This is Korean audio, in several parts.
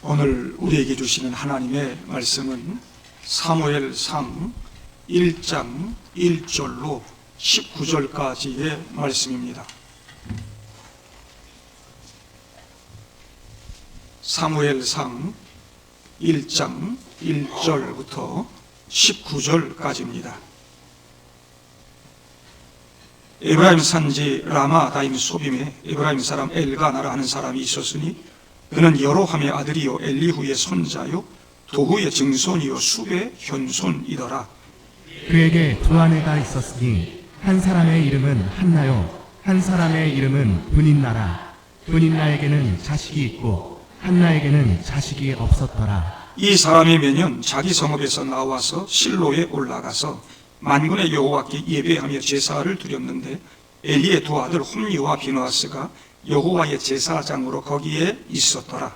오늘 우리에게 주시는 하나님의 말씀은 사무엘상 1장 1절로 19절까지의 말씀입니다. 사무엘상 1장 1절부터 19절까지입니다. 에브라임 산지 라마다임 소빔에 에브라임 사람 엘가나라 하는 사람이 있었으니 그는 여로함의 아들이요 엘리후의 손자요 도후의 증손이요 숲의 현손이더라. 그에게 두 아내가 있었으니 한 사람의 이름은 한나요 한 사람의 이름은 브닌나라. 브닌나에게는 자식이 있고 한나에게는 자식이 없었더라. 이 사람이 매년 자기 성읍에서 나와서 실로에 올라가서 만군의 여호와께 예배하며 제사를 드렸는데 엘리의 두 아들 홈리와 비느하스가 여호와의 제사장으로 거기에 있었더라.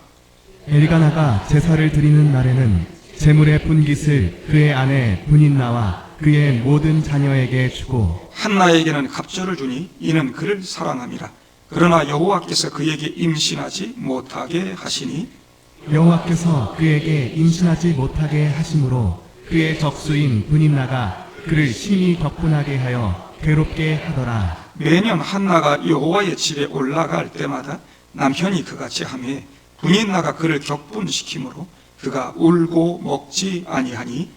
엘가나가 제사를 드리는 날에는 제물의 분깃을 그의 아내 브닌나와 그의 모든 자녀에게 주고 한나에게는 갑절을 주니 이는 그를 사랑함이라. 그러나 여호와께서 그에게 임신하지 못하게 하시니 여호와께서 그에게 임신하지 못하게 하심으로 그의 적수인 브닌나가 그를 심히 격분하게 하여 괴롭게 하더라. 매년 한나가 여호와의 집에 올라갈 때마다 남편이 그같이 하며 브닌나가 그를 격분시키므로 그가 울고 먹지 아니하니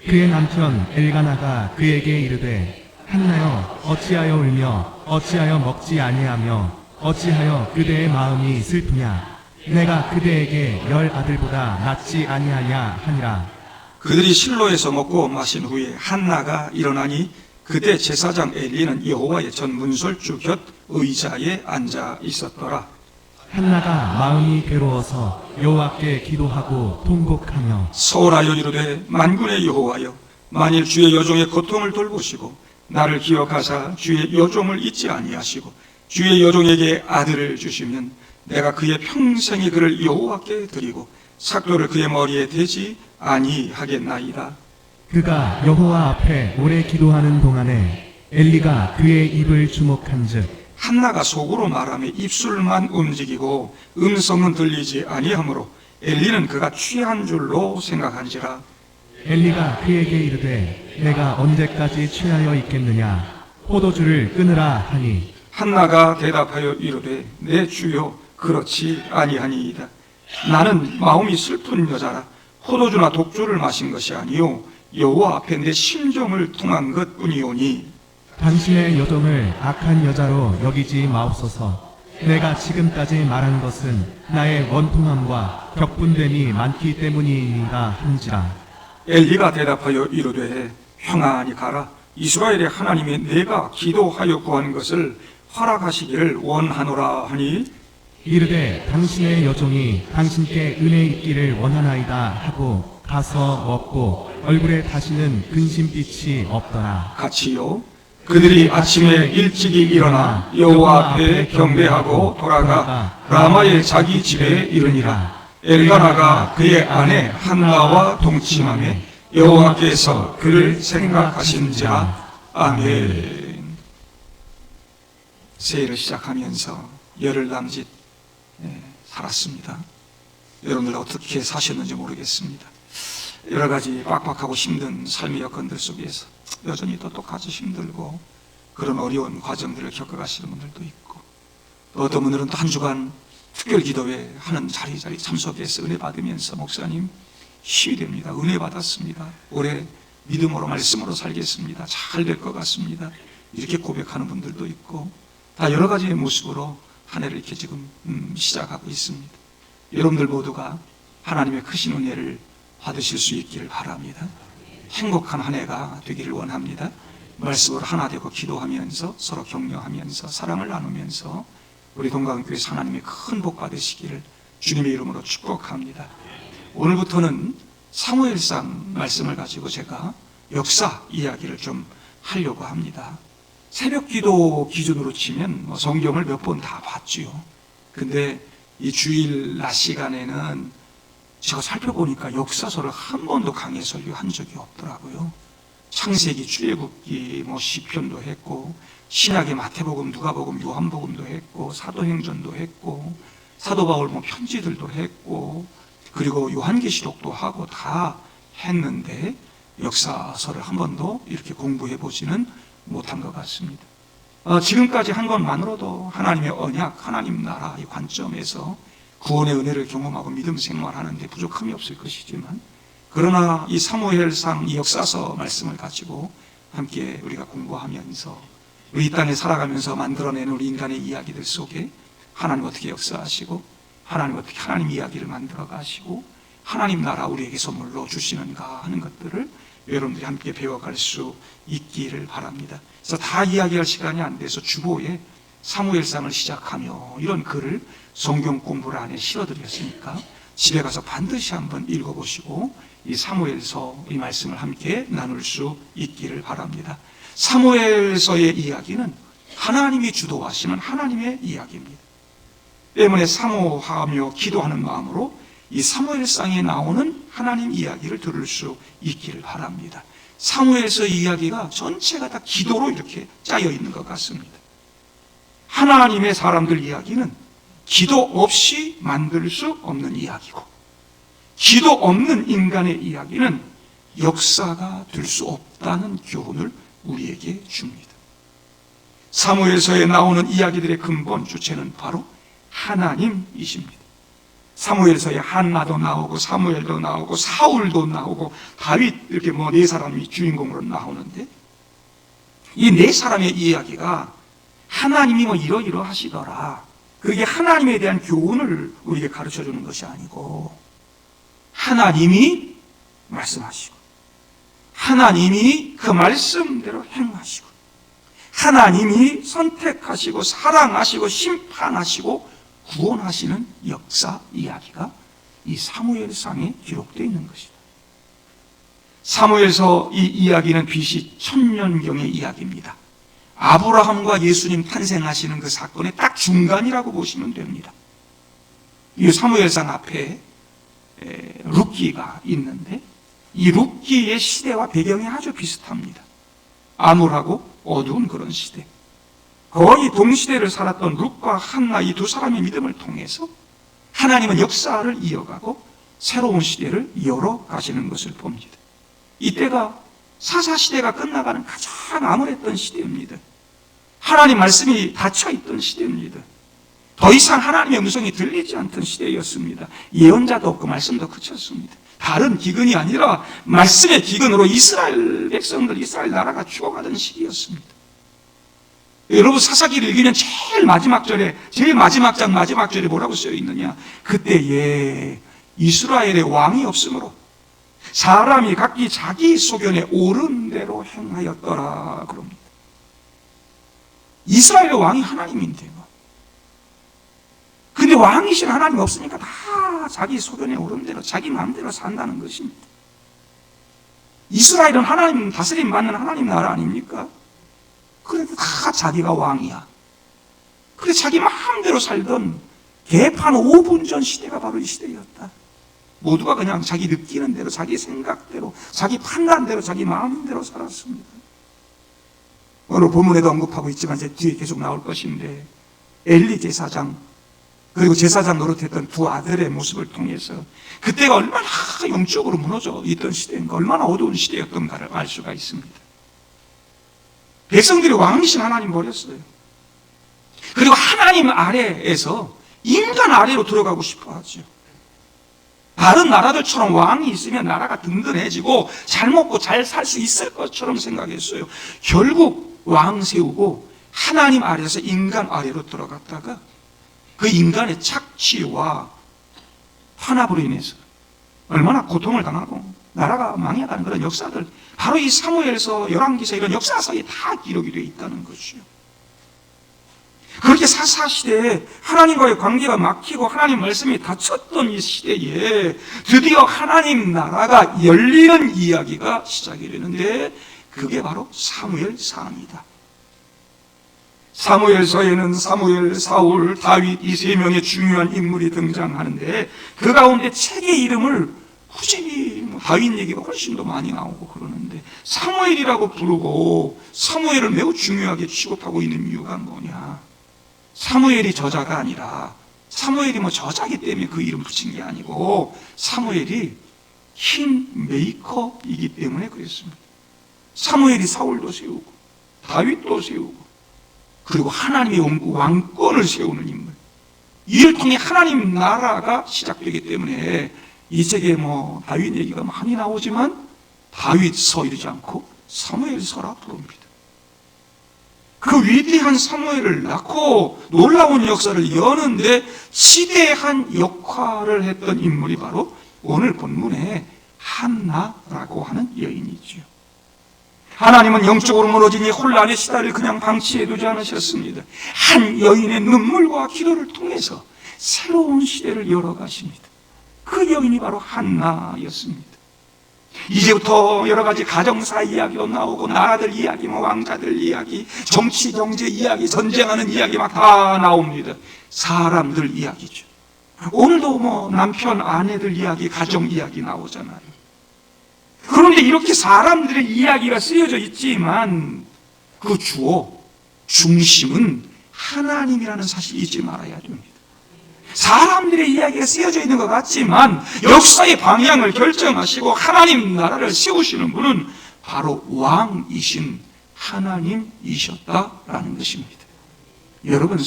그의 남편 엘가나가 그에게 이르되 한나여 어찌하여 울며 어찌하여 먹지 아니하며 어찌하여 그대의 마음이 슬프냐. 내가 그대에게 10 아들보다 낫지 아니하냐 하니라. 그들이 실로에서 먹고 마신 후에 한나가 일어나니 그때 제사장 엘리는 여호와의 전 문설주 곁 의자에 앉아 있었더라. 한나가 마음이 괴로워서 여호와께 기도하고 통곡하며 소홀하여 이르되 만군의 여호와여 만일 주의 여종의 고통을 돌보시고 나를 기억하사 주의 여종을 잊지 아니하시고 주의 여종에게 아들을 주시면 내가 그의 평생에 그를 여호와께 드리고 삭도를 그의 머리에 대지 아니하겠나이다. 그가 여호와 앞에 오래 기도하는 동안에 엘리가 그의 입을 주목한즉 한나가 속으로 말하며 입술만 움직이고 음성은 들리지 아니하므로 엘리는 그가 취한 줄로 생각한지라. 엘리가 그에게 이르되 내가 언제까지 취하여 있겠느냐. 포도주를 끊으라 하니 한나가 대답하여 이르되 내 주여 그렇지 아니하니이다. 나는 마음이 슬픈 여자라. 포도주나 독주를 마신 것이 아니요 여호와 앞에 내 심정을 통한 것뿐이오니 당신의 여종을 악한 여자로 여기지 마옵소서. 내가 지금까지 말한 것은 나의 원통함과 격분됨이 많기 때문이니라 한지라. 엘리가 대답하여 이르되 평안히 가라. 이스라엘의 하나님이 내가 기도하여 구한 것을 허락하시기를 원하노라 하니 이르되 당신의 여종이 당신께 은혜 있기를 원하나이다 하고 가서 먹고 얼굴에 다시는 근심빛이 없더라. 같이요. 그들이 아침에 일찍이 일어나 여호와 앞에 경배하고 돌아가 라마의 자기 집에 이르니라. 엘가나가 그의 아내 한나와 동침하며 여호와께서 그를 생각하신지라. 아멘. 새해를 시작하면서 열흘 남짓 살았습니다. 여러분들 어떻게 사셨는지 모르겠습니다. 여러 가지 빡빡하고 힘든 삶의 여건들 속에서 여전히 또 똑같이 힘들고 그런 어려운 과정들을 겪어가시는 분들도 있고 또 어떤 분들은 또 한 주간 특별 기도회 하는 자리자리 참석해서 은혜 받으면서 목사님 힘이 됩니다. 은혜 받았습니다. 올해 믿음으로 말씀으로 살겠습니다. 잘 될 것 같습니다. 이렇게 고백하는 분들도 있고 다 여러 가지의 모습으로 한 해를 이렇게 지금 시작하고 있습니다. 여러분들 모두가 하나님의 크신 은혜를 받으실 수 있기를 바랍니다. 행복한 한 해가 되기를 원합니다. 말씀으로 하나 되고 기도하면서 서로 격려하면서 사랑을 나누면서 우리 동강교회에서 하나님의 큰 복 받으시기를 주님의 이름으로 축복합니다. 오늘부터는 사무엘상 말씀을 가지고 제가 역사 이야기를 좀 하려고 합니다. 새벽 기도 기준으로 치면 성경을 몇 번 다 봤지요. 근데 이 주일 낮 시간에는 제가 살펴보니까 역사서를 한 번도 강해 설교한 적이 없더라고요. 창세기, 출애굽기, 시편도 했고 신약의 마태복음, 누가복음, 요한복음도 했고 사도행전도 했고 사도 바울 편지들도 했고 그리고 요한계시록도 하고 다 했는데 역사서를 한 번도 이렇게 공부해 보지는 못한 것 같습니다. 지금까지 한 것만으로도 하나님의 언약, 하나님 나라의 관점에서 구원의 은혜를 경험하고 믿음 생활하는 데 부족함이 없을 것이지만, 그러나 이 사무엘상 이 역사서 말씀을 가지고 함께 우리가 공부하면서 우리 이 땅에 살아가면서 만들어내는 우리 인간의 이야기들 속에 하나님 어떻게 역사하시고, 하나님 어떻게 하나님 이야기를 만들어 가시고, 하나님 나라 우리에게 선물로 주시는가 하는 것들을 여러분들이 함께 배워갈 수 있기를 바랍니다. 그래서 다 이야기할 시간이 안 돼서 주보에 사무엘상을 시작하며 이런 글을 성경 공부를 안에 실어드렸으니까 집에 가서 반드시 한번 읽어보시고 이 사무엘서 이 말씀을 함께 나눌 수 있기를 바랍니다. 사무엘서의 이야기는 하나님이 주도하시는 하나님의 이야기입니다. 때문에 사모하며 기도하는 마음으로 이 사무엘상에 나오는 하나님 이야기를 들을 수 있기를 바랍니다. 사무엘서 이야기가 전체가 다 기도로 이렇게 짜여 있는 것 같습니다. 하나님의 사람들 이야기는 기도 없이 만들 수 없는 이야기고, 기도 없는 인간의 이야기는 역사가 될 수 없다는 교훈을 우리에게 줍니다. 사무엘서에 나오는 이야기들의 근본 주체는 바로 하나님이십니다. 사무엘서에 한나도 나오고 사무엘도 나오고 사울도 나오고 다윗, 이렇게 네 사람이 주인공으로 나오는데, 이 네 사람의 이야기가 하나님이 이러이러하시더라, 그게 하나님에 대한 교훈을 우리에게 가르쳐 주는 것이 아니고, 하나님이 말씀하시고 하나님이 그 말씀대로 행하시고 하나님이 선택하시고 사랑하시고 심판하시고 구원하시는 역사 이야기가 이 사무엘상에 기록되어 있는 것이다. 사무엘서 이 이야기는 BC 1000년경의 이야기입니다. 아브라함과 예수님 탄생하시는 그 사건의 딱 중간이라고 보시면 됩니다. 이 사무엘상 앞에 룻기가 있는데 이 룻기의 시대와 배경이 아주 비슷합니다. 암울하고 어두운 그런 시대. 거의 동시대를 살았던 룻과 한나 이 두 사람의 믿음을 통해서 하나님은 역사를 이어가고 새로운 시대를 열어가시는 것을 봅니다. 이때가 사사시대가 끝나가는 가장 암울했던 시대입니다. 하나님 말씀이 닫혀있던 시대입니다. 더 이상 하나님의 음성이 들리지 않던 시대였습니다. 예언자도 없고 말씀도 그쳤습니다. 다른 기근이 아니라 말씀의 기근으로 이스라엘 백성들, 이스라엘 나라가 죽어가던 시기였습니다. 여러분 사사기를 읽으면 제일 마지막 장 마지막 절에 뭐라고 쓰여 있느냐? 그때에 이스라엘의 왕이 없으므로 사람이 각기 자기 소견에 옳은 대로 행하였더라 그럽니다. 이스라엘의 왕이 하나님인데요. 근데 왕이신 하나님 없으니까 다 자기 소견에 옳은 대로 자기 마음대로 산다는 것입니다. 이스라엘은 하나님 다스림 받는 하나님 나라 아닙니까? 그래도 다 자기가 왕이야. 그래 자기 마음대로 살던 개판 5분 전 시대가 바로 이 시대였다. 모두가 그냥 자기 느끼는 대로, 자기 생각대로, 자기 판단대로, 자기 마음대로 살았습니다. 오늘 본문에도 언급하고 있지만 이제 뒤에 계속 나올 것인데, 엘리 제사장 그리고 제사장 노릇했던 두 아들의 모습을 통해서 그때가 얼마나 영적으로 무너져 있던 시대인가, 얼마나 어두운 시대였던가를 알 수가 있습니다. 백성들이 왕이신 하나님 버렸어요. 그리고 하나님 아래에서 인간 아래로 들어가고 싶어 하죠. 다른 나라들처럼 왕이 있으면 나라가 든든해지고 잘 먹고 잘 살 수 있을 것처럼 생각했어요. 결국 왕 세우고 하나님 아래에서 인간 아래로 들어갔다가 그 인간의 착취와 탄압으로 인해서 얼마나 고통을 당하고 나라가 망해가는 그런 역사들, 바로 이 사무엘서, 열왕기서 이런 역사서에 다 기록이 되어 있다는 것이죠. 그렇게 사사시대에 하나님과의 관계가 막히고 하나님 말씀이 닫혔던 이 시대에 드디어 하나님 나라가 열리는 이야기가 시작이 되는데, 그게 바로 사무엘상이다. 사무엘서에는 사무엘, 사울, 다윗 이 세 명의 중요한 인물이 등장하는데, 그 가운데 책의 이름을 굳이 다윗 얘기가 훨씬 더 많이 나오고 그러는데 사무엘이라고 부르고 사무엘을 매우 중요하게 취급하고 있는 이유가 뭐냐? 사무엘이 저자가 아니라 사무엘이 뭐 저자기 때문에 그 이름 붙인 게 아니고 사무엘이 킹 메이커이기 때문에 그랬습니다. 사무엘이 사울도 세우고 다윗도 세우고 그리고 하나님의 왕권을 세우는 인물, 이를 통해 하나님 나라가 시작되기 때문에 이 책에 뭐 다윗 얘기가 많이 나오지만 다윗서 이르지 않고 사무엘서라 부릅니다. 그 위대한 사무엘을 낳고 놀라운 역사를 여는데 지대한 역할을 했던 인물이 바로 오늘 본문에 한나라고 하는 여인이지요. 하나님은 영적으로 무너진 이 혼란의 시대를 그냥 방치해두지 않으셨습니다. 한 여인의 눈물과 기도를 통해서 새로운 시대를 열어가십니다. 그 여인이 바로 한나였습니다. 이제부터 여러 가지 가정사 이야기도 나오고 나라들 이야기, 뭐 왕자들 이야기, 정치 경제 이야기, 전쟁하는 이야기 막 다 나옵니다. 사람들 이야기죠. 오늘도 뭐 남편 아내들 이야기, 가정 이야기 나오잖아요. 그런데 이렇게 사람들의 이야기가 쓰여져 있지만 그 주어, 중심은 하나님이라는 사실 잊지 말아야 됩니다. 사람들의 이야기가 쓰여져 있는 것 같지만 역사의 방향을 결정하시고 하나님 나라를 세우시는 분은 바로 왕이신 하나님이셨다라는 것입니다. 여러분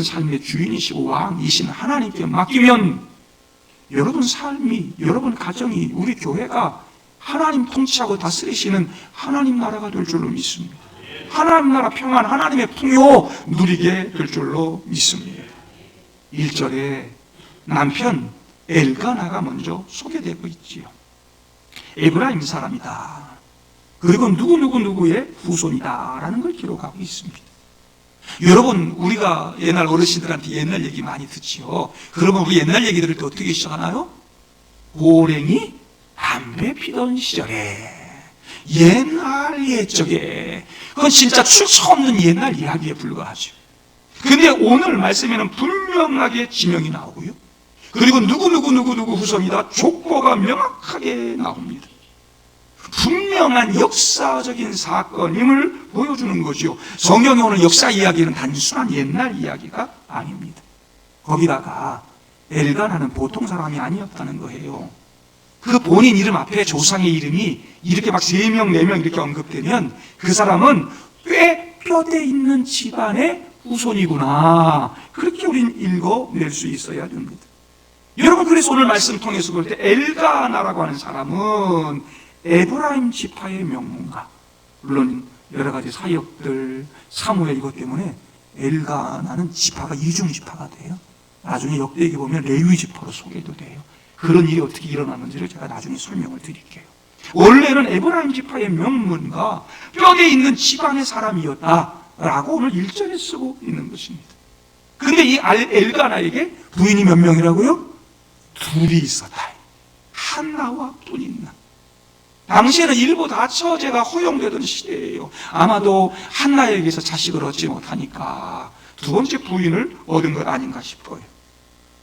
삶의 주인이시고 왕이신 하나님께 맡기면 여러분 삶이, 여러분 가정이, 우리 교회가 하나님 통치하고 다스리시는 하나님 나라가 될 줄로 믿습니다. 하나님 나라 평안, 하나님의 풍요 누리게 될 줄로 믿습니다. 1절에 남편 엘가나가 먼저 소개되고 있지요. 에브라임 사람이다. 그리고 누구의 후손이다라는 걸 기록하고 있습니다. 여러분, 우리가 옛날 어르신들한테 옛날 얘기 많이 듣지요. 그러면 우리 옛날 얘기 들을 때 어떻게 시작하나요? 고랭이 담배 피던 시절에, 옛날 옛적에. 그건 진짜 출처 없는 옛날 이야기에 불과하죠. 근데 오늘 말씀에는 분명하게 지명이 나오고요. 그리고 누구 후손이다. 족보가 명확하게 나옵니다. 분명한 역사적인 사건임을 보여주는 거죠. 성경에 오는 역사 이야기는 단순한 옛날 이야기가 아닙니다. 거기다가 엘가나는 보통 사람이 아니었다는 거예요. 그 본인 이름 앞에 조상의 이름이 이렇게 막 3명, 4명 이렇게 언급되면 그 사람은 꽤 뼈대 있는 집안의 후손이구나. 그렇게 우린 읽어낼 수 있어야 됩니다. 여러분, 그래서 오늘 말씀 통해서 볼 때 엘가나라고 하는 사람은 에브라임 지파의 명문가. 물론 여러 가지 사역들, 사무엘 이것 때문에 엘가나는 지파가 이중 지파가 돼요. 나중에 역대기 보면 레위 지파로 소개도 돼요. 그런 일이 어떻게 일어났는지를 제가 나중에 설명을 드릴게요. 원래는 에브라임 지파의 명문가, 뼈대 있는 집안의 사람이었다라고 오늘 1절에 쓰고 있는 것입니다. 근데 이 엘가나에게 부인이 몇 명이라고요? 둘이 있었다. 한나와 분인나. 당시에는 일부 다처제가 허용되던 시대예요. 아마도 한나에게서 자식을 얻지 못하니까 두 번째 부인을 얻은 것 아닌가 싶어요.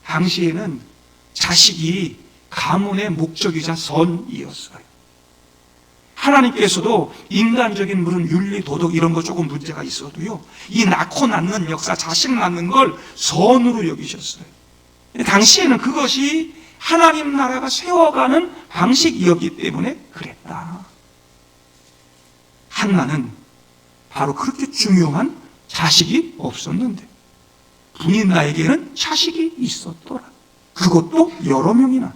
당시에는 자식이 가문의 목적이자 선이었어요. 하나님께서도 인간적인 물은 윤리, 도덕 이런 거 조금 문제가 있어도요, 이 낳고 낳는 역사, 자식 낳는 걸 선으로 여기셨어요. 당시에는 그것이 하나님 나라가 세워가는 방식이었기 때문에 그랬다. 한나는 바로 그렇게 중요한 자식이 없었는데 분인나에게는 자식이 있었더라. 그것도 여러 명이나.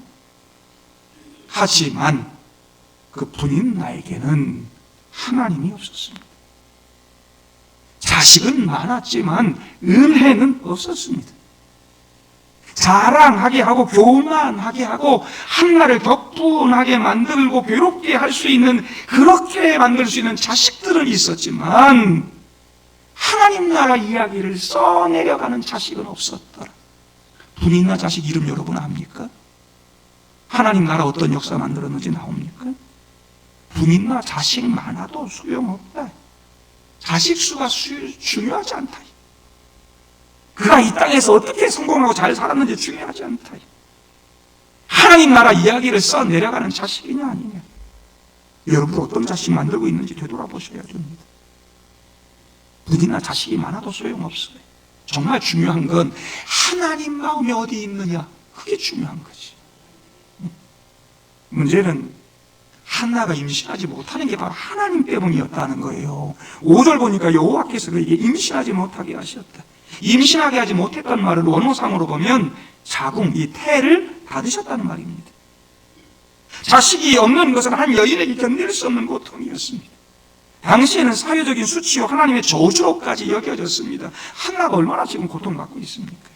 하지만 그 분인나에게는 하나님이 없었습니다. 자식은 많았지만 은혜는 없었습니다. 자랑하게 하고 교만하게 하고 한나를 격분하게 만들고 괴롭게 할 수 있는, 그렇게 만들 수 있는 자식들은 있었지만 하나님 나라 이야기를 써내려가는 자식은 없었더라. 분인나 자식 이름 여러분 압니까? 하나님 나라 어떤 역사 만들었는지 나옵니까? 분인나 자식 많아도 소용없다. 자식 수가 중요하지 않다. 그가 이 땅에서 어떻게 성공하고 잘 살았는지 중요하지 않다. 하나님 나라 이야기를 써내려가는 자식이냐 아니냐. 여러분 어떤 자식 만들고 있는지 되돌아보셔야 됩니다. 부디나 자식이 많아도 소용없어요. 정말 중요한 건 하나님 마음이 어디 있느냐, 그게 중요한 거지. 문제는 한나가 임신하지 못하는 게 바로 하나님 때문이었다는 거예요. 5절 보니까 여호와께서 그에게 임신하지 못하게 하셨다. 임신하게 하지 못했다는 말을 원어상으로 보면 자궁, 이 태를 닫으셨다는 말입니다. 자식이 없는 것은 한 여인에게 견딜 수 없는 고통이었습니다. 당시에는 사회적인 수치요 하나님의 저주로까지 여겨졌습니다. 한나가 얼마나 지금 고통받고 있습니까?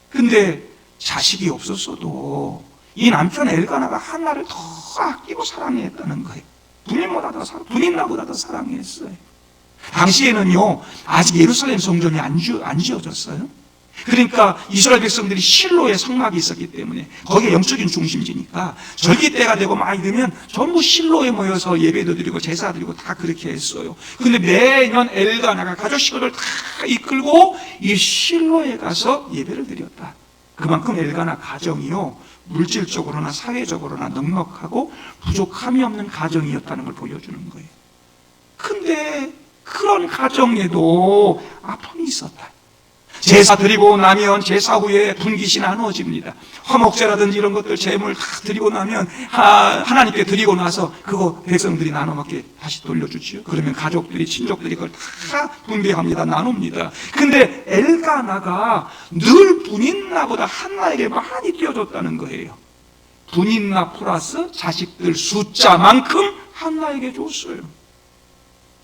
근데 자식이 없었어도 이 남편 엘가나가 한나를 더 아끼고 사랑했다는 거예요. 부인 나보다 더 사랑했어요. 당시에는요, 아직 예루살렘 성전이 안 지어졌어요. 그러니까 이스라엘 백성들이 실로에 성막이 있었기 때문에 거기에 영적인 중심지니까 절기 때가 되고 많이 되면 전부 실로에 모여서 예배도 드리고 제사 드리고 다 그렇게 했어요. 근데 매년 엘가나가 가족 식구를 다 이끌고 이 실로에 가서 예배를 드렸다. 그만큼 엘가나 가정이요, 물질적으로나 사회적으로나 넉넉하고 부족함이 없는 가정이었다는 걸 보여주는 거예요. 근데 그런 가정에도 아픔이 있었다. 제사 드리고 나면 제사 후에 분깃이 나누어집니다. 화목제라든지 이런 것들 제물 다 드리고 나면 하나님께 드리고 나서 그거 백성들이 나눠 먹게 다시 돌려주지요. 그러면 가족들이 친족들이 그걸 다 분배합니다. 나눕니다. 근데 엘가나가 늘 분인나보다 한나에게 많이 띄워줬다는 거예요. 분인나 플러스 자식들 숫자만큼 한나에게 줬어요.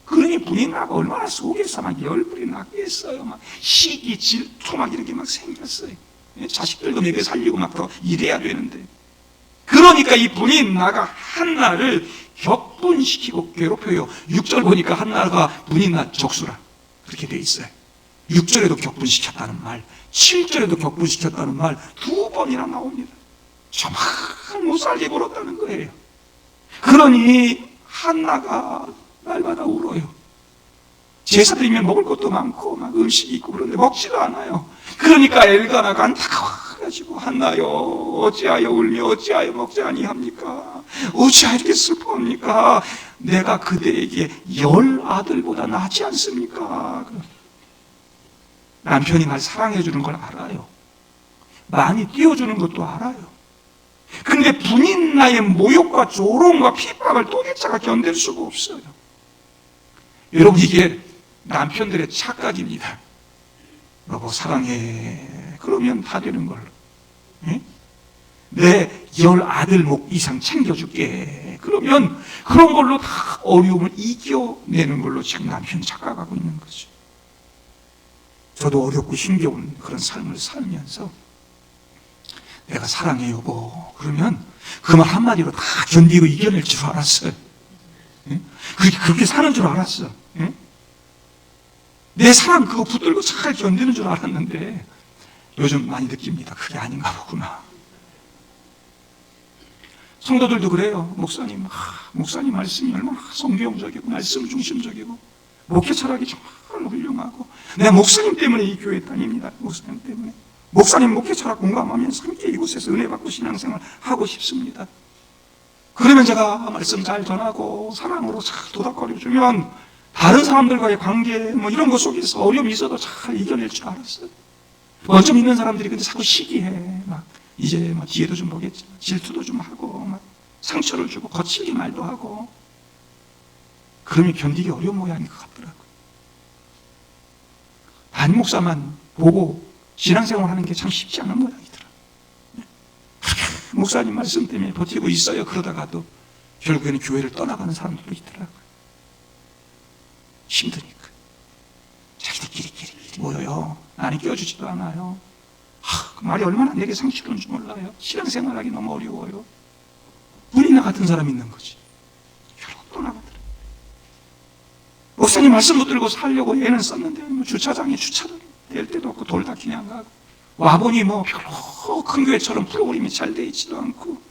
그러니 분인나가 얼마나 속에서 막 열불이 났겠어요. 막 시기, 질투 막 이렇게 막 생겼어요. 자식들도 먹여 살리고 막 더 일해야 되는데. 그러니까 이 분인나가 한나를 격분시키고 괴롭혀요. 6절 보니까 한나가 분인나 적수라 그렇게 돼 있어요. 6절에도 격분시켰다는 말, 7절에도 격분시켰다는 말 2번이나 나옵니다. 정말 못살게 굴었다는 거예요. 그러니 한나가 날마다 울어요. 제사 드리면 먹을 것도 많고 막 음식이 있고 그런데 먹지도 않아요. 그러니까 엘가나가 안타까워가지고 한나여 어찌하여 울며 어찌하여 먹지 아니합니까? 어찌하여 이렇게 슬퍼합니까? 내가 그대에게 10아들보다 낫지 않습니까? 남편이 날 사랑해 주는 걸 알아요. 많이 띄워주는 것도 알아요. 근데 분인나의 모욕과 조롱과 핍박을 또개차가 견딜 수가 없어요. 여러분, 이게 남편들의 착각입니다. 여보 사랑해 그러면 다 되는 걸로, 내 10아들 목 이상 챙겨줄게 그러면 그런 걸로 다 어려움을 이겨내는 걸로 지금 남편이 착각하고 있는 거죠. 저도 어렵고 힘겨운 그런 삶을 살면서 내가 사랑해 여보 그러면 그 말 한마디로 다 견디고 이겨낼 줄 알았어요. 그렇게 사는 줄 알았어. 내 사랑 그거 붙들고 잘 견디는 줄 알았는데 요즘 많이 느낍니다. 그게 아닌가 보구나. 성도들도 그래요. 목사님 말씀이 얼마나 성경적이고 말씀 중심적이고 목회 철학이 정말 훌륭하고 내가 목사님 때문에 이 교회 다닙니다. 목사님 때문에. 목사님 목회 철학 공감하면서 함께 이곳에서 은혜 받고 신앙생활 하고 싶습니다. 그러면 제가 말씀 잘 전하고 사랑으로 잘 도닥거려주면 다른 사람들과의 관계 뭐 이런 것 속에서 어려움이 있어도 잘 이겨낼 줄 알았어요. 먼저 믿는 사람들이 근데 자꾸 시기해. 막 이제 뭐 뒤에도 좀 보겠지. 질투도 좀 하고 막 상처를 주고 거칠게 말도 하고 그러면 견디기 어려운 모양인 것 같더라고요. 담임 목사만 보고 신앙생활 하는 게 참 쉽지 않은 모양이더라고요. 목사님 말씀 때문에 버티고 있어요. 그러다가도 결국에는 교회를 떠나가는 사람들도 있더라고요. 힘드니까. 자기들끼리 모여요. 나는 끼워주지도 않아요. 그 말이 얼마나 내게 상처를 주는지 몰라요. 신앙생활하기 너무 어려워요. 분이나 같은 사람이 있는 거지. 결국 떠나가더라고요. 목사님 말씀 붙들고 살려고 애는 썼는데 뭐 주차장에 주차를 될 때도 없고 돌 닦이냐 안 가고 와보니 뭐 별로 큰 교회처럼 프로그램이 잘 돼 있지도 않고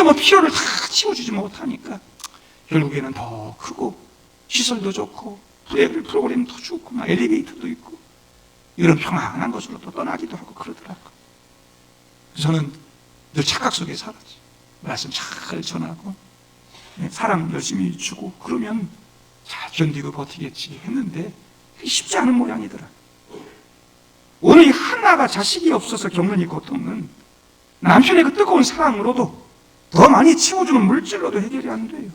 뭐 필요를 다 채워주지 못하니까 결국에는 더 크고 시설도 좋고 프로그램도 좋고 막 엘리베이터도 있고 이런 평안한 곳으로 또 떠나기도 하고 그러더라고요. 저는 늘 착각 속에 살았지. 말씀 잘 전하고 사랑 열심히 주고 그러면 잘 견디고 버티겠지 했는데 쉽지 않은 모양이더라. 오늘 이 한나가 자식이 없어서 겪는 이 고통은 남편의 그 뜨거운 사랑으로도 더 많이 채워주는 물질로도 해결이 안 돼요.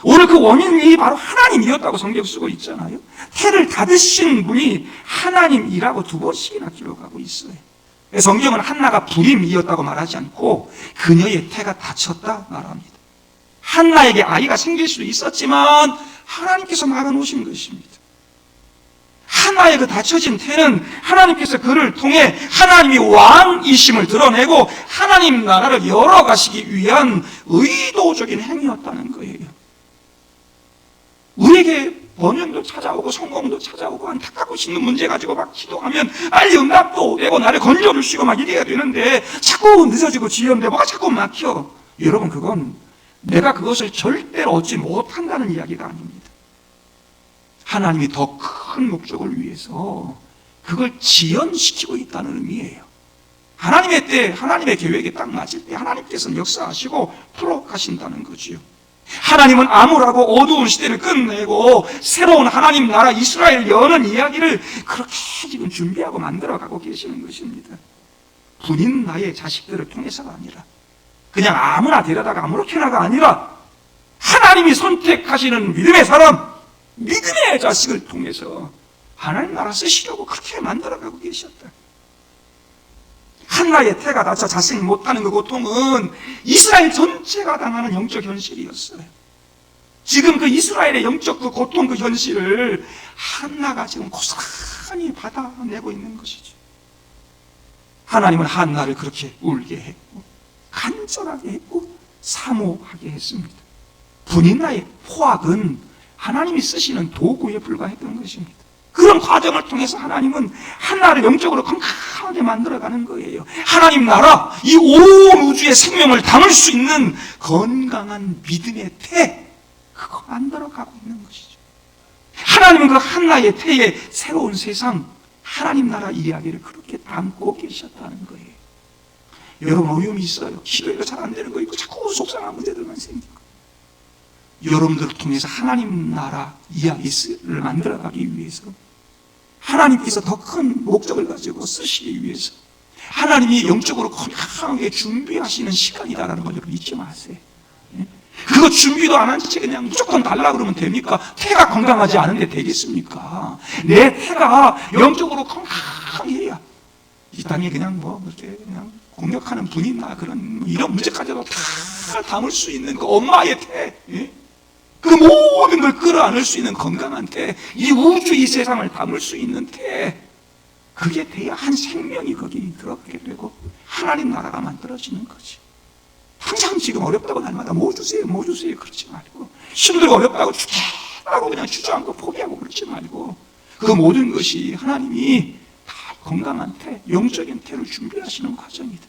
오늘 그 원인이 바로 하나님이었다고 성경 쓰고 있잖아요. 태를 닫으신 분이 하나님이라고 2번씩이나 기록하고 있어요. 성경은 한나가 불임이었다고 말하지 않고 그녀의 태가 닫혔다 말합니다. 한나에게 아이가 생길 수도 있었지만 하나님께서 막아놓으신 것입니다. 한나의 그 닫혀진 태는 하나님께서 그를 통해 하나님이 왕이심을 드러내고 하나님 나라를 열어가시기 위한 의도적인 행위였다는 거예요. 우리에게 번영도 찾아오고 성공도 찾아오고 안타깝고 싶은 문제 가지고 막 기도하면 빨리 응답도 되고 나를 건져주시고 막 이래야 되는데 자꾸 늦어지고 지연돼 뭐가 자꾸 막혀. 여러분, 그건 내가 그것을 절대로 얻지 못한다는 이야기가 아닙니다. 하나님이 더 큰 목적을 위해서 그걸 지연시키고 있다는 의미예요. 하나님의 때, 하나님의 계획에 딱 맞을 때 하나님께서는 역사하시고 풀어가신다는 거지요. 하나님은 암울하고 어두운 시대를 끝내고 새로운 하나님 나라 이스라엘 여는 이야기를 그렇게 지금 준비하고 만들어가고 계시는 것입니다. 군인 나의 자식들을 통해서가 아니라 그냥 아무나 데려다가 아무렇게나가 아니라 하나님이 선택하시는 믿음의 사람, 믿음의 자식을 통해서 하나님 나라 쓰시려고 그렇게 만들어가고 계셨다. 한나의 태가 닫혀 자식 못하는 그 고통은 이스라엘 전체가 당하는 영적 현실이었어요. 지금 그 이스라엘의 영적 그 고통, 그 현실을 한나가 지금 고스란히 받아내고 있는 것이죠. 하나님은 한나를 그렇게 울게 했고 간절하게 했고 사모하게 했습니다. 분인나의 포악은 하나님이 쓰시는 도구에 불과했던 것입니다. 그런 과정을 통해서 하나님은 한나를 영적으로 건강하게 만들어가는 거예요. 하나님 나라, 이 온 우주의 생명을 담을 수 있는 건강한 믿음의 태, 그거 만들어가고 있는 것이죠. 하나님은 그 한나의 태에 새로운 세상, 하나님 나라 이야기를 그렇게 담고 계셨다는 거예요. 여러분, 어려움이 있어요. 기도가 잘 안 되는 거 있고 자꾸 속상한 문제들만 생기고. 여러분들을 통해서 하나님 나라 이야기를 만들어가기 위해서 하나님께서 더 큰 목적을 가지고 쓰시기 위해서 하나님이 영적으로 건강하게 준비하시는 시간이다라는 걸 여러분 잊지 마세요. 그거 준비도 안 한 채 그냥 무조건 달라 그러면 됩니까? 태가 건강하지 않은데 되겠습니까? 내 태가 영적으로 건강해야 이 땅에 그냥 뭐 이렇게 그냥 공격하는 분이나 그런 이런 문제까지도 다 담을 수 있는 그 엄마의 태, 그 모든 걸 끌어안을 수 있는 건강한 태, 이 우주 이 세상을 담을 수 있는 태, 그게 돼야 한 생명이 거기 들어가게 되고 하나님 나라가 만들어지는 거지. 당장 지금 어렵다고 날마다 뭐 주세요 그러지 말고, 힘들고 어렵다고 주겠다고 그냥 주저앉고 포기하고 그러지 말고, 그 모든 것이 하나님이 다 건강한 태, 영적인 태를 준비하시는 과정이다.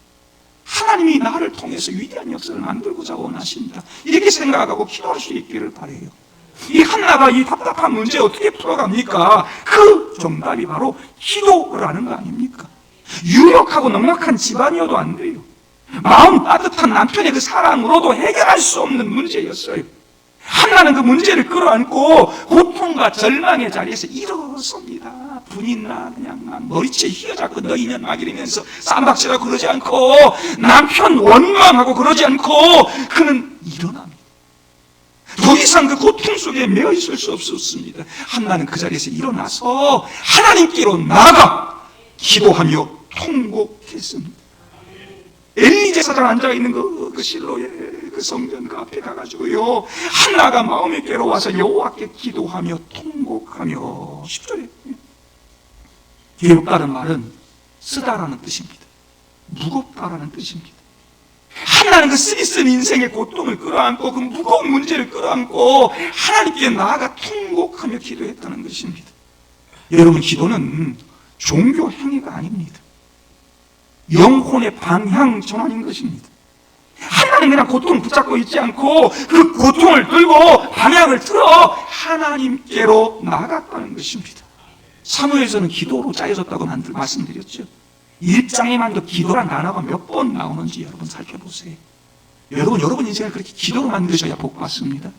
하나님이 나를 통해서 위대한 역사를 만들고자 원하신다. 이렇게 생각하고 기도할 수 있기를 바라요. 이 한나가 이 답답한 문제 어떻게 풀어갑니까? 그 정답이 바로 기도라는 거 아닙니까? 유력하고 넉넉한 집안이어도 안 돼요. 마음 따뜻한 남편의 그 사랑으로도 해결할 수 없는 문제였어요. 한나는 그 문제를 끌어안고 고통과 절망의 자리에서 일어섭니다. 분이나 그냥 막 머리채 휘어잡고 너희는 막 이러면서 쌈박질하고 그러지 않고, 남편 원망하고 그러지 않고 그는 일어납니다. 더 이상 그 고통 속에 매여 있을 수 없었습니다. 한나는 그 자리에서 일어나서 하나님께로 나아가 기도하며 통곡했습니다. 엘리 제사장 앉아있는 그 실로의 그 성전 그 앞에 가가지고요, 한나가 마음에 괴로워서 여호와께 기도하며 통곡하며. 10절에 괴롭다는 말은 쓰다라는 뜻입니다. 무겁다라는 뜻입니다. 한나는 그 쓰리쓴 인생의 고통을 끌어안고 그 무거운 문제를 끌어안고 하나님께 나아가 통곡하며 기도했다는 것입니다. 여러분, 기도는 종교 행위가 아닙니다. 영혼의 방향 전환인 것입니다. 하나님 그냥 고통을 붙잡고 있지 않고 그 고통을 들고 방향을 틀어 하나님께로 나아갔다는 것입니다. 사무엘서는 기도로 짜여졌다고 말씀드렸죠. 1장에만도 기도란 단어가 몇 번 나오는지 여러분 살펴보세요. 여러분 인생을 그렇게 기도로 만드셔야 복 받습니다.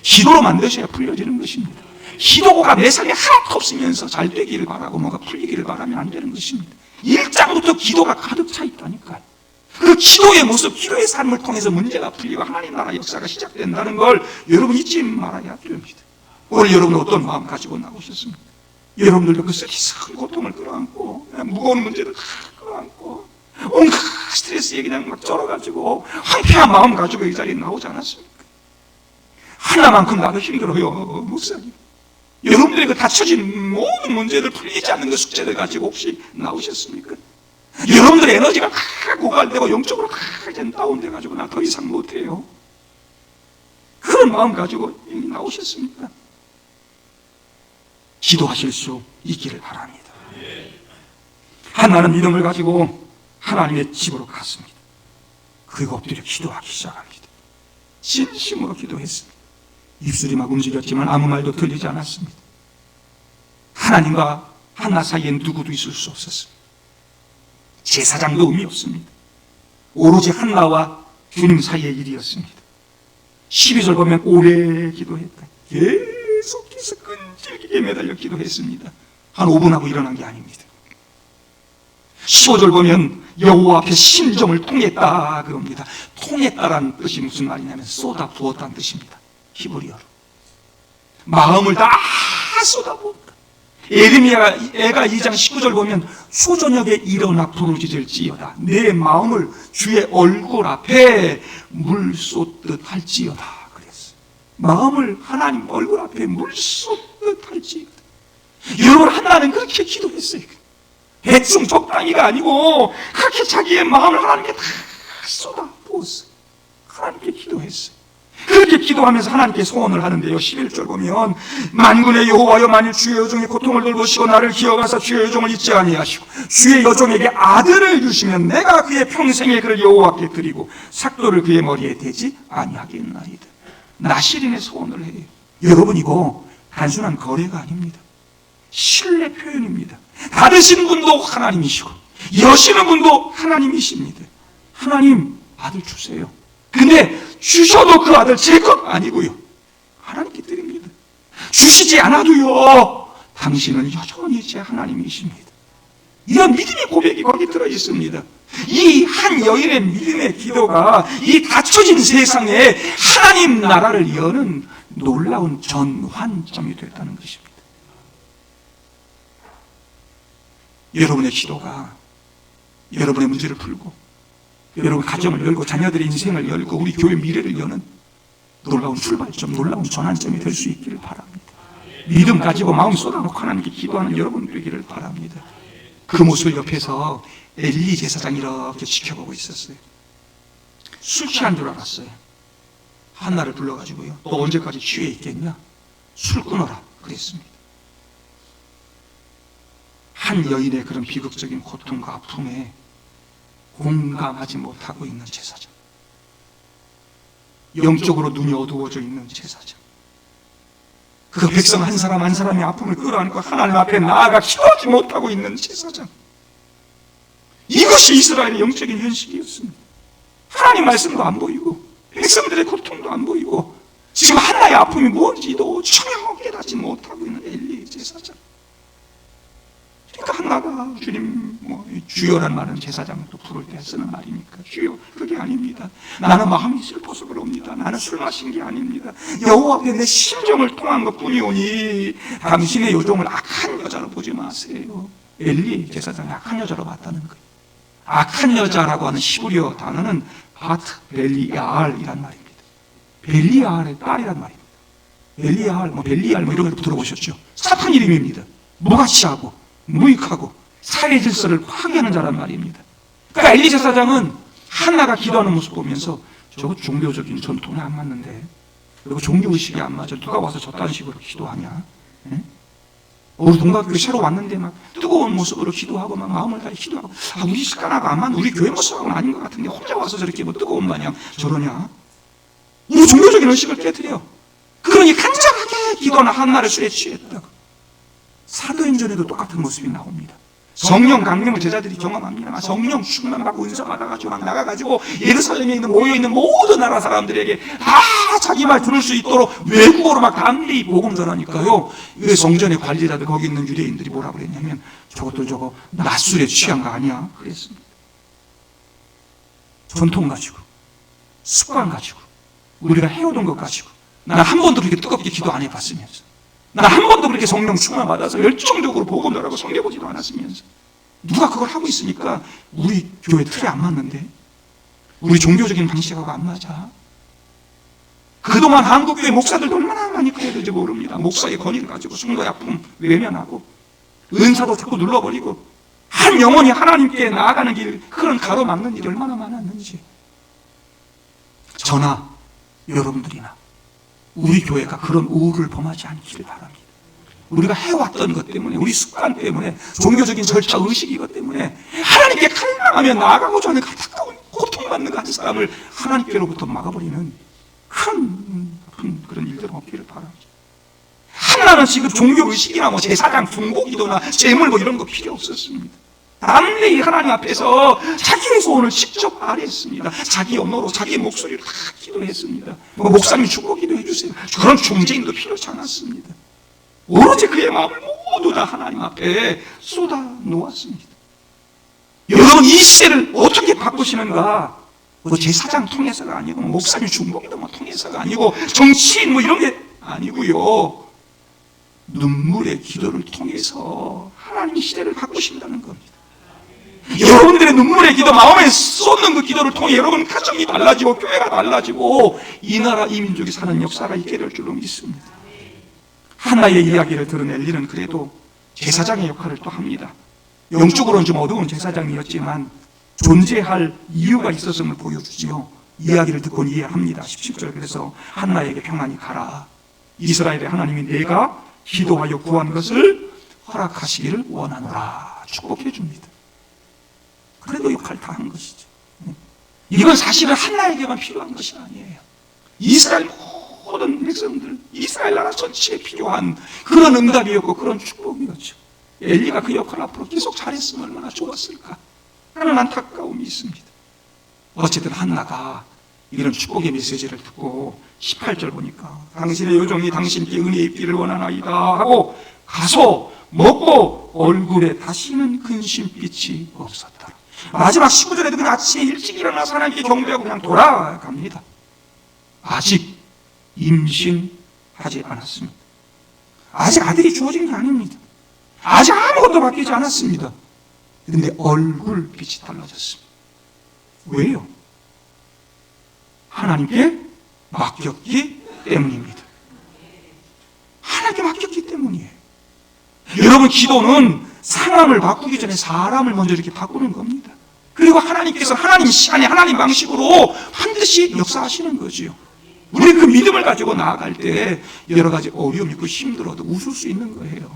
기도로 만드셔야 풀려지는 것입니다. 기도가 내 삶에 하나도 없으면서 잘 되기를 바라고 뭐가 풀리기를 바라면 안 되는 것입니다. 1장부터 기도가 가득 차 있다니까요. 그 기도의 모습, 기도의 삶을 통해서 문제가 풀리고 하나님 나라 역사가 시작된다는 걸 여러분 잊지 말아야 됩니다. 오늘 여러분은 어떤 마음 가지고 나오셨습니까? 여러분들도 그 큰 고통을 끌어안고 무거운 문제를 다 끌어안고 온갖 스트레스에 그냥 막 쩔어가지고 황폐한 마음 가지고 이 자리에 나오지 않았습니까? 하나만큼 나도 힘들어요, 목사님. 여러분들의 그 닫혀진 모든 문제를 풀리지 않는 그 숙제를 가지고 혹시 나오셨습니까? 여러분들의 에너지가 다 고갈되고 영적으로 다 이제 다운돼가지고 나 더 이상 못해요. 그런 마음 가지고 나오셨습니까? 기도하실 수 있기를 바랍니다. 한나는 믿음을 가지고 하나님의 집으로 갔습니다. 그리고 엎드려 기도하기 시작합니다. 진심으로 기도했습니다. 입술이 막 움직였지만 아무 말도 들리지 않았습니다. 하나님과 한나 사이엔 누구도 있을 수 없었습니다. 제사장도 의미 없습니다. 오로지 한나와 주님 사이의 일이었습니다. 12절 보면 오래 기도했다. 계속해서 끈질기게 매달려 기도했습니다. 한 5분 하고 일어난 게 아닙니다. 15절 보면 여호와 앞에 심정을 통했다 그럽니다. 통했다라는 뜻이 무슨 말이냐면 쏟아 부었다는 뜻입니다. 히브리어로 마음을 다 쏟아부었다. 예레미야가 2장 19절 보면 소저녁에 일어나 부르짖을지어다 내 마음을 주의 얼굴 앞에 물 쏟듯 할지어다 그랬어요. 마음을 하나님 얼굴 앞에 물 쏟듯 할지어다. 여러분 한나는 그렇게 기도했어요. 대충 적당히가 아니고 그렇게 자기의 마음을 하나님께 다 쏟아부었어요. 하나님께 기도했어요. 그렇게 기도하면서 하나님께 소원을 하는데요. 11절 보면 만군의 여호와여 만일 주의 여종의 고통을 돌보시고 나를 기억하사 주의 여종을 잊지 아니하시고 주의 여종에게 아들을 주시면 내가 그의 평생에 그를 여호와께 드리고 삭도를 그의 머리에 대지 아니하겠나이다. 나실인의 소원을 해요. 여러분 이거 단순한 거래가 아닙니다. 신뢰 표현입니다. 받으시는 분도 하나님이시고 여시는 분도 하나님이십니다. 하나님 아들 주세요. 근데 주셔도 그 아들 제 것 아니고요. 하나님께 드립니다. 주시지 않아도요. 당신은 여전히 제 하나님이십니다. 이런 믿음의 고백이 거기 들어있습니다. 이 한 여인의 믿음의 기도가 이 닫혀진 세상에 하나님 나라를 여는 놀라운 전환점이 됐다는 것입니다. 여러분의 기도가 여러분의 문제를 풀고 여러분 가정을 열고 자녀들의 인생을 열고 우리 교회 미래를 여는 놀라운 출발점, 놀라운 전환점이 될 수 있기를 바랍니다. 믿음 가지고 마음 쏟아놓고 하나님께 기도하는 여러분 되기를 바랍니다. 그 모습을 옆에서 엘리 제사장이 이렇게 지켜보고 있었어요. 술 취한 줄 알았어요. 한나를 불러가지고요. 너 언제까지 취해 있겠냐? 술 끊어라 그랬습니다. 한 여인의 그런 비극적인 고통과 아픔에 공감하지 못하고 있는 제사장, 영적으로 눈이 어두워져 있는 제사장, 그 백성 한 사람 한 사람의 아픔을 끌어안고 하나님 앞에 나아가 기도하지 못하고 있는 제사장, 이것이 이스라엘의 영적인 현실이었습니다. 하나님 말씀도 안 보이고 백성들의 고통도 안 보이고 지금 한나의 아픔이 무엇인지도 전혀 깨닫지 못하고 있는 엘리 제사장. 그러니까 한나가 주님 주여란 말은 제사장을 또 부를 때 쓰는 말이니까 주여 그게 아닙니다. 나는 마음이 슬퍼서 그럽니다. 나는 술 마신 게 아닙니다. 여호와 앞에 내 심정을 통한 것뿐이오니 당신의 요종을 악한 여자로 보지 마세요. 엘리 제사장이 악한 여자로 봤다는 거예요. 악한 여자라고 하는 히브리어 단어는 바트 벨리알이란 말입니다. 벨리알의 딸이란 말입니다. 벨리알, 벨리알 이런 거 들어보셨죠? 사탄 이름입니다. 무가치하고 무익하고 사회 질서를 파괴하는 자란 말입니다. 그러니까 엘리 제사장은 한나가 기도하는 모습 보면서 저거 종교적인 전통에 안 맞는데, 그리고 종교의식이 안 맞아. 누가 와서 저딴 식으로 기도하냐? 예? 우리 동갑교회 새로 왔는데 막 뜨거운 모습으로 기도하고 막 마음을 다해 기도하고, 우리 시간하고 안 맞는 우리 교회 모습하고는 아닌 것 같은데 혼자 와서 저렇게 뜨거운 마냥 저러냐? 우리 종교적인 의식을 깨뜨려. 그러니 간절하게 기도하는 한나를 술에 취했다고. 사도행전에도 똑같은 모습이 나옵니다. 성령 강림을 제자들이 경험합니다. 성령 충만 받고 은사 받아가지고 막 나가가지고 예루살렘에 있는 모여있는 모든 나라 사람들에게 다 자기 말 들을 수 있도록 외국어로 막 담대히 복음 전하니까요. 그 성전의 관리자들 거기 있는 유대인들이 뭐라 그랬냐면 저것들 저거 낮술에 취한 거 아니야? 그랬습니다. 전통 가지고 습관 가지고 우리가 해오던 것 가지고 난 한 번도 그렇게 뜨겁게 기도 안 해봤으면서 난 한 번도 그렇게 성령 충만 받아서 열정적으로 복음 전하고 섬겨보지도 않았으면서 누가 그걸 하고 있으니까 우리 교회 틀에 안 맞는데 우리 종교적인 방식하고 안 맞아. 그동안 한국교회 목사들도 얼마나 많이 그래야될지 모릅니다. 목사의 권위를 가지고 성도의 아픔 외면하고 은사도 자꾸 눌러버리고 한 영혼이 하나님께 나아가는 길 그런 가로막는 일이 얼마나 많았는지. 저나 여러분들이나 우리 교회가 그런 우를 범하지 않기를 바랍니다. 우리가 해왔던 것 때문에 우리 습관 때문에 종교적인 절차 의식 이것 때문에 하나님께 갈망하며 나아가고자 하는 가까운 고통받는 한 사람을 하나님께로부터 막아버리는 큰 그런 일들은 없기를 바랍니다. 하나는 지금 종교 의식이나 뭐 제사장 중보기도나 제물 뭐 이런 거 필요 없었습니다. 담대히 하나님 앞에서 자기의 소원을 직접 아뢰었습니다. 자기 언어로 자기 목소리로 다 기도했습니다. 뭐 목사님 축복기도 해주세요. 그런 중재인도 필요치 않았습니다. 오로지 그의 마음을 모두 다 하나님 앞에 쏟아 놓았습니다. 여러분 이 시대를 어떻게 바꾸시는가? 뭐 제사장 통해서가 아니고 목사님 중보기도 뭐 통해서가 아니고 정치인 뭐 이런 게 아니고요. 눈물의 기도를 통해서 하나님 시대를 바꾸신다는 겁니다. 여러분들의 눈물의 기도, 마음에 쏟는 그 기도를 통해 여러분 가정이 달라지고 교회가 달라지고 이 나라 이 민족이 사는 역사가 있게 될 줄로 믿습니다. 한나의 이야기를 들은 엘리는 그래도 제사장의 역할을 또 합니다. 영적으로는 좀 어두운 제사장이었지만 존재할 이유가 있었음을 보여주지요. 이야기를 듣고 이해합니다. 17절 그래서 한나에게 평안히 가라. 이스라엘의 하나님이 내가 기도하여 구한 것을 허락하시기를 원하노라. 축복해 줍니다. 그래도 역할 다 한 것이죠. 이건 사실은 한나에게만 필요한 것이 아니에요. 이스라엘 모든 백성들, 이스라엘 나라 전체에 필요한 그런 응답이었고 그런 축복이었죠. 엘리가 그 역할을 앞으로 계속 잘했으면 얼마나 좋았을까 하는 안타까움이 있습니다. 어쨌든 한나가 이런 축복의 메시지를 듣고 18절 보니까 당신의 요정이 당신께 은혜 입기를 원하나이다 하고 가서 먹고 얼굴에 다시는 근심빛이 없었다. 마지막 19절에도 그냥 아침에 일찍 일어나서 하나님께 경배하고 그냥 돌아갑니다. 아직 임신하지 않았습니다. 아직 아들이 주어진 게 아닙니다. 아직 아무것도 바뀌지 않았습니다. 그런데 얼굴빛이 달라졌습니다. 왜요? 하나님께 맡겼기 때문입니다. 하나님께 맡겼기 때문이에요. 여러분 기도는 상황을 바꾸기 전에 사람을 먼저 이렇게 바꾸는 겁니다. 그리고 하나님께서 하나님 시간에 하나님 방식으로 반드시 역사하시는 거지요. 우리 그 믿음을 가지고 나아갈 때 여러 가지 어려움이 있고 힘들어도 웃을 수 있는 거예요.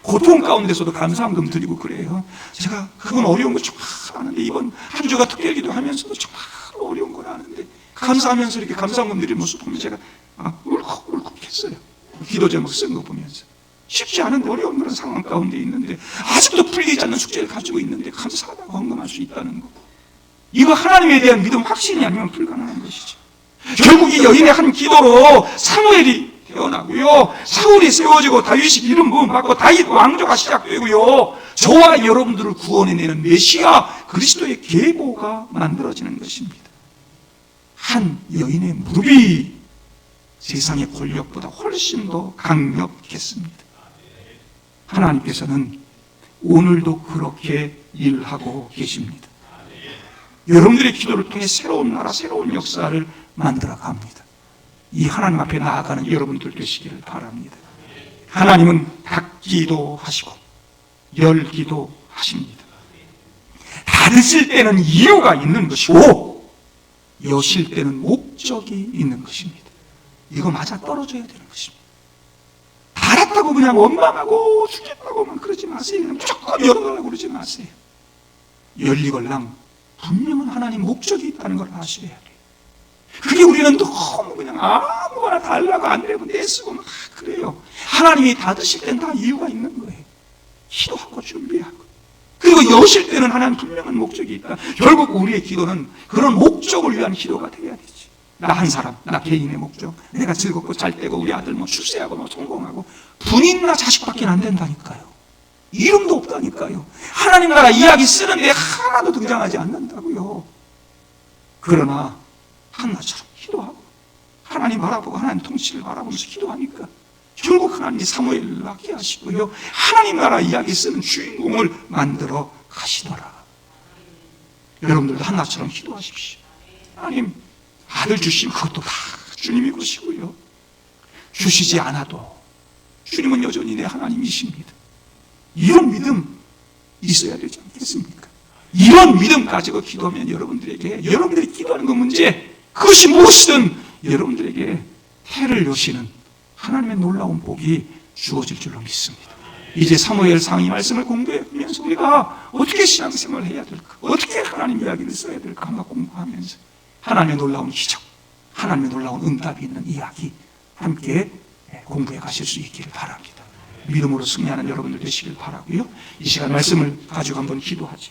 고통 가운데서도 감사함금 드리고 그래요. 제가 그건 어려운 거 정말 아는데 이번 한 주가 특별기도 하면서도 정말 어려운 걸 아는데 감사하면서 이렇게 감사함금 드리는 모습 보면 제가 울컥울컥했어요. 기도 제목 쓴 거 보면서 쉽지 않은데 어려운 그런 상황 가운데 있는데 아직도 풀리지 않는 숙제를 가지고 있는데 감사하다고 헌금할 수 있다는 거. 이거 하나님에 대한 믿음 확신이 아니면 불가능한 것이죠. 결국 이 여인의 한 기도로 사무엘이 태어나고요. 사울이 세워지고 다윗이 기름 부음 받고 다윗 왕조가 시작되고요. 저와 여러분들을 구원해내는 메시아 그리스도의 계보가 만들어지는 것입니다. 한 여인의 무릎이 세상의 권력보다 훨씬 더 강력했습니다. 하나님께서는 오늘도 그렇게 일하고 계십니다. 여러분들의 기도를 통해 새로운 나라, 새로운 역사를 만들어 갑니다. 이 하나님 앞에 나아가는 여러분들 되시기를 바랍니다. 하나님은 닫기도 하시고 열기도 하십니다. 닫으실 때는 이유가 있는 것이고 여실 때는 목적이 있는 것입니다. 이거 맞아 떨어져야 되는 것입니다. 닫았다고 그냥 원망하고 죽겠다고만 그러지 마세요. 그냥 무조건 열어달라고 그러지 마세요. 열리걸랑 분명한 하나님 목적이 있다는 걸 아셔야 돼요. 그게 우리는 너무 그냥 아무거나 달라고 안 되고 내쓰고 막 그래요. 하나님이 닫으실 때는 다 이유가 있는 거예요. 기도하고 준비하고. 그리고 여실 때는 하나님 분명한 목적이 있다. 결국 우리의 기도는 그런 목적을 위한 기도가 되어야 되지. 나 한 사람, 나 개인의 목적, 내가 즐겁고 잘 되고 우리 아들 뭐 출세하고 뭐 성공하고 부인이나 자식밖에 안 된다니까요. 이름도 없다니까요. 하나님 나라 이야기 쓰는데 하나도 등장하지 않는다고요. 그러나 한나처럼 기도하고 하나님 바라보고 하나님 통치를 바라보면서 기도하니까 결국 하나님이 사무엘을 낳게 하시고요, 하나님 나라 이야기 쓰는 주인공을 만들어 가시더라. 여러분들도 한나처럼 기도하십시오. 하나님 아들 주시면 그것도 다 주님이 보시고요, 주시지 않아도 주님은 여전히 내 하나님이십니다. 이런 믿음 있어야 되지 않겠습니까? 이런 믿음 가지고 기도하면 여러분들이 기도하는 그 문제, 그것이 무엇이든 여러분들에게 해를 여시는 하나님의 놀라운 복이 주어질 줄로 믿습니다. 이제 사무엘 상이 말씀을 공부하면서 우리가 어떻게 신앙생활을 해야 될까, 어떻게 하나님 이야기를 써야 될까 한번 공부하면서 하나님의 놀라운 기적, 하나님의 놀라운 응답이 있는 이야기 함께 공부해 가실 수 있기를 바랍니다. 믿음으로 승리하는 여러분들 되시길 바라고요. 이 시간 말씀을 가지고 한번 기도하지.